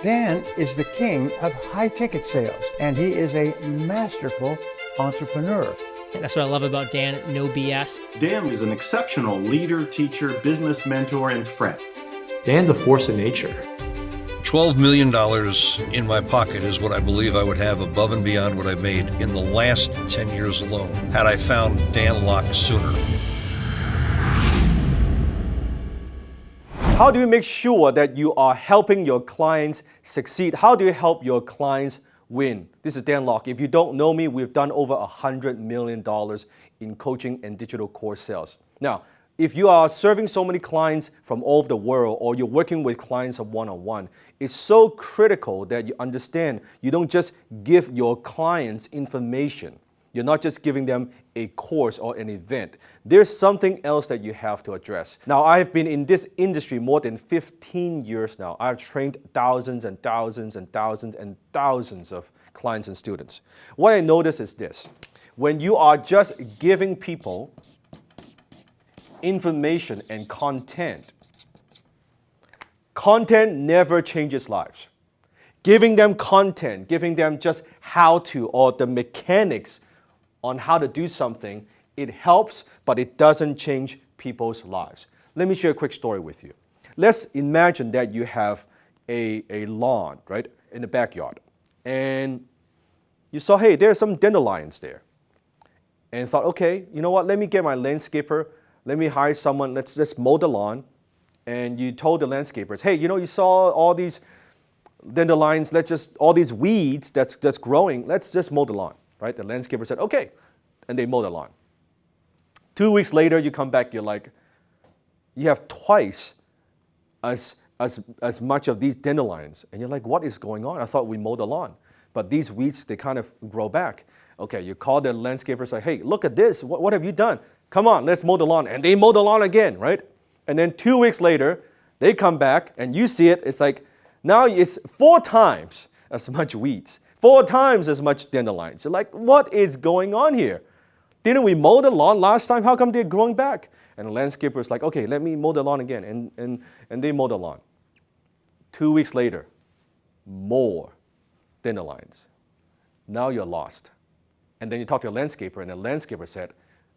Dan is the king of high-ticket sales, and he is a masterful entrepreneur. That's what I love about Dan, no BS. Dan is an exceptional leader, teacher, business mentor, and friend. Dan's a force of nature. $12 million in my pocket is what I believe I would have above and beyond what I've made in the last 10 years alone, had I found Dan Lok sooner. How do you make sure that you are helping your clients succeed? How do you help your clients win? This is Dan Lok. If you don't know me, we've done over $100 million in coaching and digital course sales. Now, if you are serving so many clients from all over the world, or you're working with clients one-on-one, it's so critical that you understand you don't just give your clients information. You're not just giving them a course or an event. There's something else that you have to address. Now, I've been in this industry more than 15 years now. I've trained thousands and thousands and thousands and thousands of clients and students. What I notice is this: when you are just giving people information and content never changes lives. Giving them content, giving them just how to or the mechanics on how to do something, it helps, but it doesn't change people's lives. Let me share a quick story with you. Let's imagine that you have a lawn, right, in the backyard, and you saw, hey, there's some dandelions there, and thought, okay, you know what, let me get my landscaper, let me hire someone, let's just mow the lawn. And you told the landscapers, hey, you know, you saw all these dandelions, all these weeds that's growing, let's just mow the lawn, right? The landscaper said, okay, and they mow the lawn. 2 weeks later, you come back, you're like, you have twice as much of these dandelions. And you're like, what is going on? I thought we mowed the lawn. But these weeds, they kind of grow back. Okay, you call the landscaper, say, hey, look at this, what have you done? Come on, let's mow the lawn. And they mow the lawn again, right? And then 2 weeks later, they come back and you see it, it's like, now it's 4 times as much weeds, 4 times as much dandelions. You're like, what is going on here? Didn't we mow the lawn last time? How come they're growing back? And the landscaper is like, okay, let me mow the lawn again. And they mow the lawn. 2 weeks later, more dandelions. Now you're lost. And then you talk to a landscaper, and the landscaper said,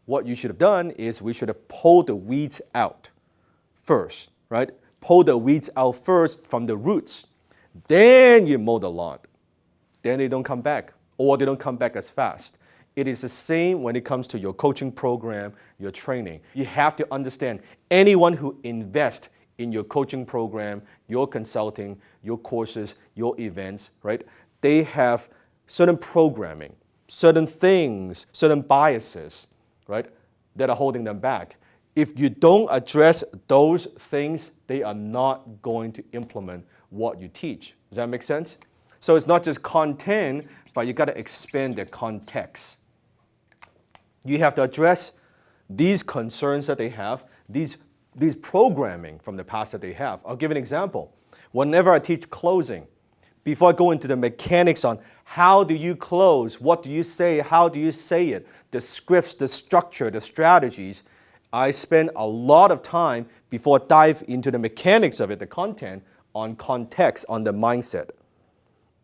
what you should have done is we should have pulled the weeds out first, right? Pull the weeds out first from the roots. Then you mow the lawn. Then they don't come back, or they don't come back as fast. It is the same when it comes to your coaching program, your training. You have to understand, anyone who invests in your coaching program, your consulting, your courses, your events, right? They have certain programming, certain things, certain biases, right, that are holding them back. If you don't address those things, they are not going to implement what you teach. Does that make sense? So it's not just content, but you got to expand the context. You have to address these concerns that they have, these programming from the past that they have. I'll give an example. Whenever I teach closing, before I go into the mechanics on how do you close, what do you say, how do you say it, the scripts, the structure, the strategies, I spend a lot of time before I dive into the mechanics of it, the content, on context, on the mindset.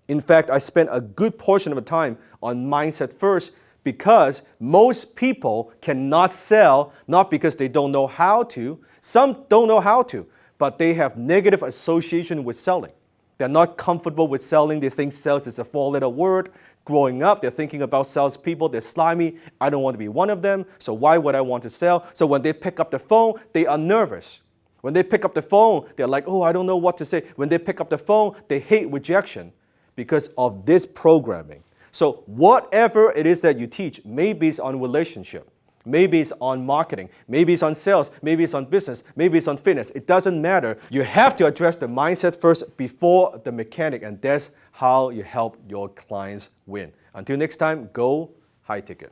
In fact, I spend a good portion of the time on mindset first, because most people cannot sell, not because they don't know how to. Some don't know how to, but they have negative association with selling. They're not comfortable with selling. They think sales is a 4-letter word. Growing up, they're thinking about salespeople. They're slimy. I don't want to be one of them, so why would I want to sell? So when they pick up the phone, they are nervous. When they pick up the phone, they're like, oh, I don't know what to say. When they pick up the phone, they hate rejection because of this programming. So whatever it is that you teach, maybe it's on relationship, maybe it's on marketing, maybe it's on sales, maybe it's on business, maybe it's on fitness. It doesn't matter. You have to address the mindset first before the mechanic, and that's how you help your clients win. Until next time, go high ticket.